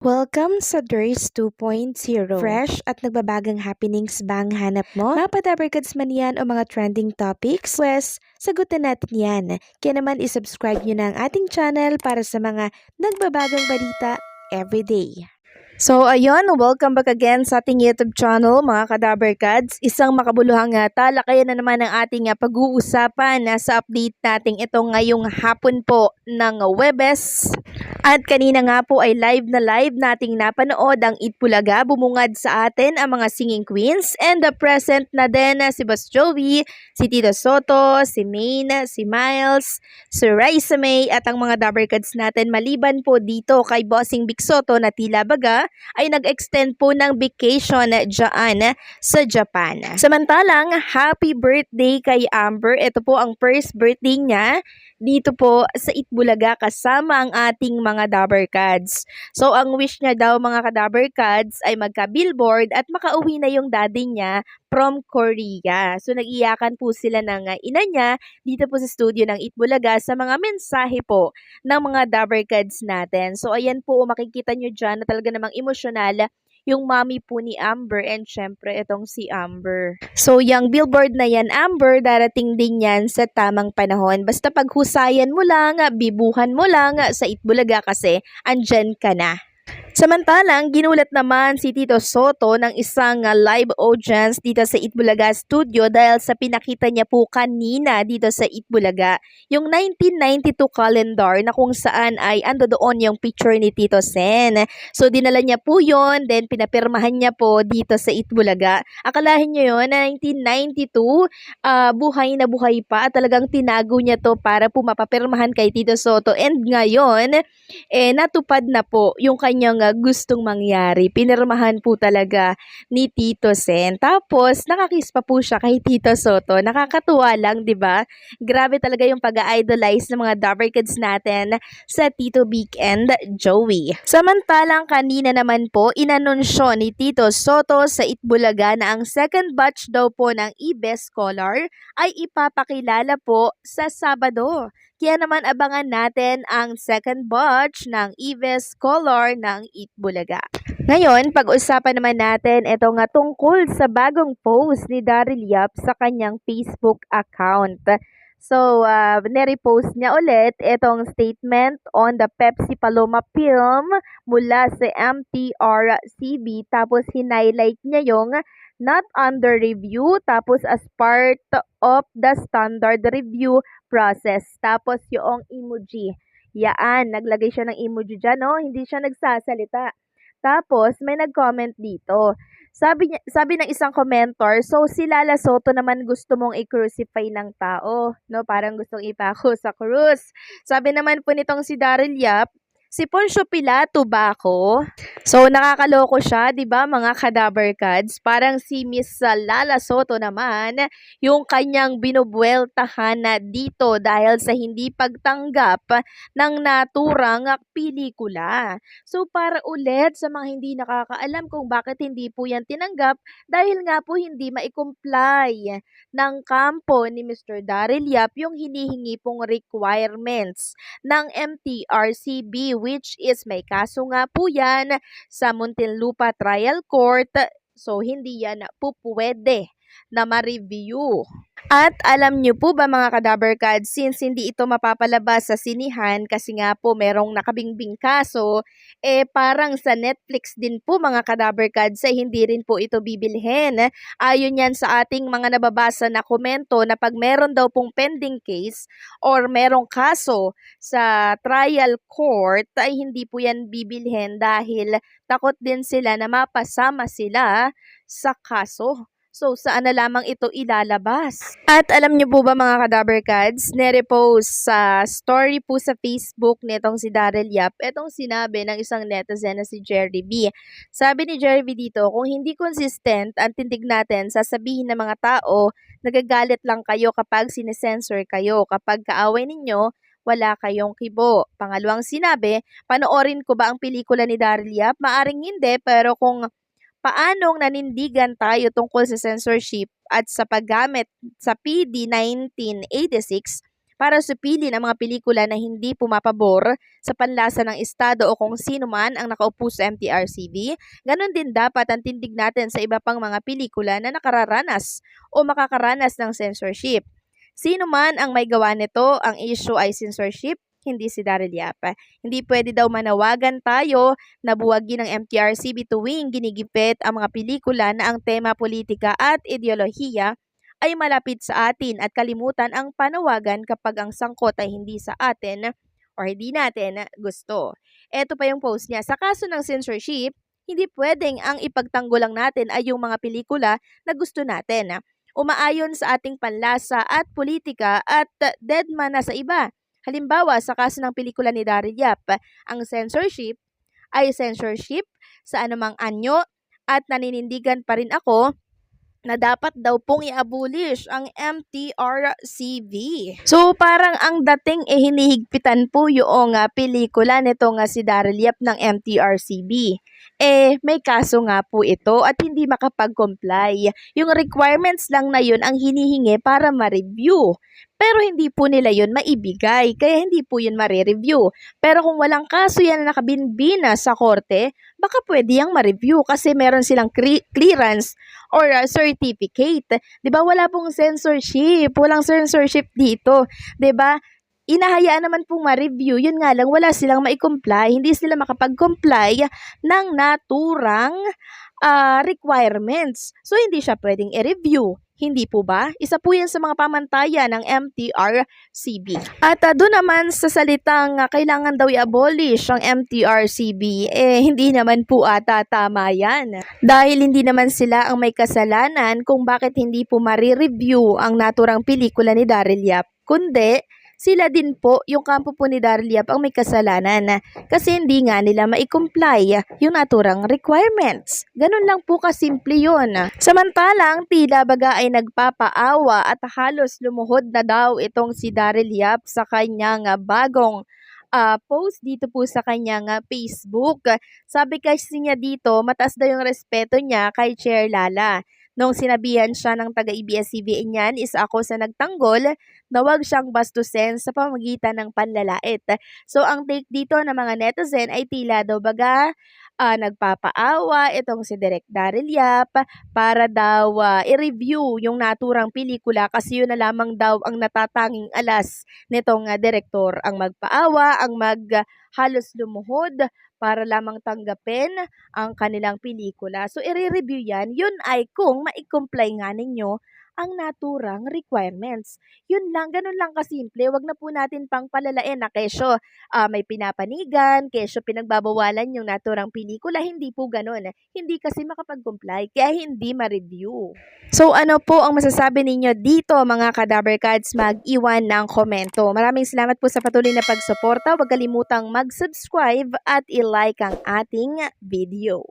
Welcome sa DRS 2.0. Fresh at nagbabagang happenings ba ang hanap mo? Mga padabarkads man yan o mga trending topics? Pwes, sagutin natin yan. Kaya naman isubscribe nyo na ang ating channel para sa mga nagbabagang balita everyday. So ayun, welcome back again sa ating YouTube channel mga kadabarkads. Isang makabuluhang talakayan na naman ang ating pag-uusapan sa update natin ito ngayong hapon po ng Webes. At kanina nga po ay live na live nating napanood ang Itbulaga. Bumungad sa atin ang mga singing queens and the present na din si Boss Joey, si Tito Soto, si Maine, si Miles, si Raisa May at ang mga dabarkads natin maliban po dito kay Bossing Big Soto na tila baga ay nag-extend po ng vacation dyan sa Japan. Samantalang, happy birthday kay Amber. Ito po ang first birthday niya dito po sa Itbulaga kasama ang ating mga dabarkads. So, ang wish niya daw mga kadabarkads ay magka-billboard at makauwi na yung daddy niya from Korea. So, nag-iyakan po sila ng ina niya dito po sa studio ng Itbulaga sa mga mensahe po ng mga dabarkads natin. So, ayan po, makikita nyo dyan na talaga namang emosyonal yung mommy po ni Amber and syempre itong si Amber. So, yung billboard na yan, Amber, darating din yan sa tamang panahon. Basta paghusayan mo lang, bibuhan mo lang sa Itbulaga kasi andyan ka na. Samantalang, ginulat naman si Tito Soto ng isang live audience dito sa Itbulaga Studio dahil sa pinakita niya po kanina dito sa Itbulaga. Yung 1992 calendar na kung saan ay ando doon yung picture ni Tito Sen. So, dinala niya po yon, then pinapirmahan niya po dito sa Itbulaga. Akalahin niyo yun, 1992, buhay na buhay pa at talagang tinago niya to para po mapapirmahan kay Tito Soto. And ngayon, natupad na po yung kanyang gustong mangyari. Pinirmahan po talaga ni Tito Sen. Tapos, nakakiss pa po siya kay Tito Soto. Nakakatuwa lang, di ba? Grabe talaga yung pag-idolize ng mga dabarkads natin sa Tito Big and Joey. Samantalang kanina naman po, inanunsyo ni Tito Soto sa Itbulaga na ang second batch daw po ng E-Best Scholar ay ipapakilala po sa Sabado. Kaya naman abangan natin ang second batch ng E-Best Scholar ng Itbulaga. Ngayon, pag-usapan naman natin ito nga tungkol sa bagong post ni Daryl Yap sa kanyang Facebook account. So, nirepost niya ulit itong statement on the Pepsi Paloma film mula sa MTRCB. Tapos, hinighlight niya yung not under review. Tapos, as part of the standard review process. Tapos, yung emoji. Yaan, naglagay siya ng emoji dyan, no? Hindi siya nagsasalita. Tapos, may nag-comment dito. Sabi ng isang commentor, so si Lala Soto naman gusto mong i-crucify ng tao, no? Parang gustong ipako sa krus. Sabi naman po nitong si Daryl Yap, si Poncio Pilato ba ako? So, nakakaloko siya, di ba mga kadabarkads? Parang si Miss Lala Soto naman, yung kanyang binubueltahan na dito dahil sa hindi pagtanggap ng naturang pelikula. So, para ulit sa mga hindi nakakaalam kung bakit hindi po yan tinanggap, dahil nga po hindi ma-comply ng kampo ni Mr. Daryl Yap yung hinihingi pong requirements ng MTRCB, which is may kaso nga po yan sa Muntinlupa Trial Court. So, hindi yan po pwede na ma-review. At alam nyo po ba mga kadabarkads, since hindi ito mapapalabas sa sinihan kasi nga po merong nakabingbing kaso, parang sa Netflix din po mga kadabarkads ay hindi rin po ito bibilhin. Ayon yan sa ating mga nababasa na komento na pag meron daw pong pending case or merong kaso sa trial court ay hindi po yan bibilhin dahil takot din sila na mapasama sila sa kaso. So, saan na lamang ito ilalabas? At alam niyo po ba mga kadabarkads, nirepost sa story po sa Facebook nitong si Daryl Yap, itong sinabi ng isang netizen na si Jerry B. Sabi ni Jerry B dito, kung hindi consistent ang tindig natin, sasabihin ng mga tao, nagagalit lang kayo kapag sinesensor kayo. Kapag kaaway ninyo, wala kayong kibo. Pangalawang sinabi, panoorin ko ba ang pelikula ni Daryl Yap? Maaring hindi, pero kung paanong nanindigan tayo tungkol sa censorship at sa paggamit sa PD 1986, para supilin ang mga pelikula na hindi pumapabor sa panlasa ng estado o kung sino man ang nakaupo sa MTRCB. Ganon din dapat ang tindig natin sa iba pang mga pelikula na nakararanas o makakaranas ng censorship. Sino man ang may gawa nito, ang issue ay censorship, hindi si Daryl Yap. Hindi pwede daw manawagan tayo na buwagin ng MTRCB tuwing ginigipit ang mga pelikula na ang tema politika at ideolohiya ay malapit sa atin at kalimutan ang panawagan kapag ang sangkot ay hindi sa atin o hindi natin gusto. Ito pa yung post niya. Sa kaso ng censorship, hindi pwedeng ang ipagtanggol lang natin ay yung mga pelikula na gusto natin. Umaayon sa ating panlasa at politika at deadman na sa iba. Halimbawa, sa kaso ng pelikula ni Daryl Yap, ang censorship ay censorship sa anumang anyo at naninindigan pa rin ako na dapat daw pong i-abolish ang MTRCB. So parang ang dating hinihigpitan po yung pelikula nito nga si Daryl Yap ng MTRCB. May kaso nga po ito at hindi makapag-comply. Yung requirements lang na yun ang hinihingi para ma-review. Pero hindi po nila yun maibigay, kaya hindi po yun ma-review. Pero kung walang kaso yan na nakabinbina sa korte, baka pwede yang ma-review kasi meron silang clearance or certificate. 'Di ba? Wala pong censorship, walang censorship dito, 'di ba? Inahayaan naman pong ma-review, yun nga lang wala silang mai-comply, hindi sila makapag-comply ng naturang requirements. So hindi siya pwedeng i-review. Hindi po ba? Isa po yan sa mga pamantayan ng MTRCB. At doon naman sa salitang kailangan daw i-abolish ang MTRCB, hindi naman po ata tama yan. Dahil hindi naman sila ang may kasalanan kung bakit hindi po ma-review ang naturang pelikula ni Daryl Yap, kundi sila din po, yung kampo po ni Daryl Yap ang may kasalanan kasi hindi nga nila mai-comply yung naturang requirements. Ganun lang po kasimple yun. Samantalang tila baga ay nagpapaawa at halos lumuhod na daw itong si Daryl Yap sa kanyang bagong post dito po sa kanyang Facebook. Sabi kasi niya dito, mataas daw yung respeto niya kay Chair Lala. Nung sinabihan siya ng taga-ABS-CBN niyan is ako sa nagtanggol na wag siyang bastusin sa pamamagitan ng panlalait. So ang take dito ng mga netizen ay tila daw baga nagpapaawa itong si Direk Daryl Yap para daw i-review yung naturang pelikula kasi yun na lamang daw ang natatanging alas nitong direktor ang magpaawa, ang halos lumuhod para lamang tanggapin ang kanilang pelikula. So, i-review yan. Yun ay kung ma-comply nga ninyo ang naturang requirements. Yun lang, ganun lang kasimple. Wag na po natin pang palalain na kesyo may pinapanigan, kesyo pinagbabawalan yung naturang pelikula. Hindi po ganun. Hindi kasi makapag-comply, kaya hindi ma-review. So ano po ang masasabi ninyo dito mga Kadaver Cards? Mag-iwan ng komento. Maraming salamat po sa patuloy na pagsuporta. Huwag kalimutang mag-subscribe at i-like ang ating video.